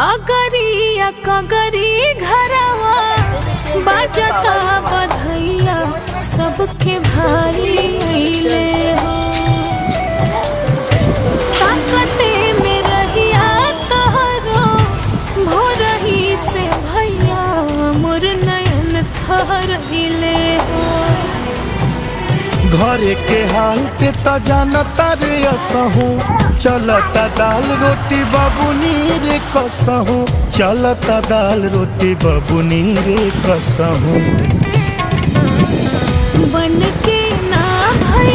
अगरिया कगरी घरवा बाजता बधैया सबके भाई अइले हो। ताकते में रहिया तोहरो भोरही से भैया मोर नयन थरइले हो। घरे के हाल के त जानता रे असहू चलता दाल रोटी बबुनी रे कसहू चलता दाल रोटी बबुनी रे कसहू। बन के ना भई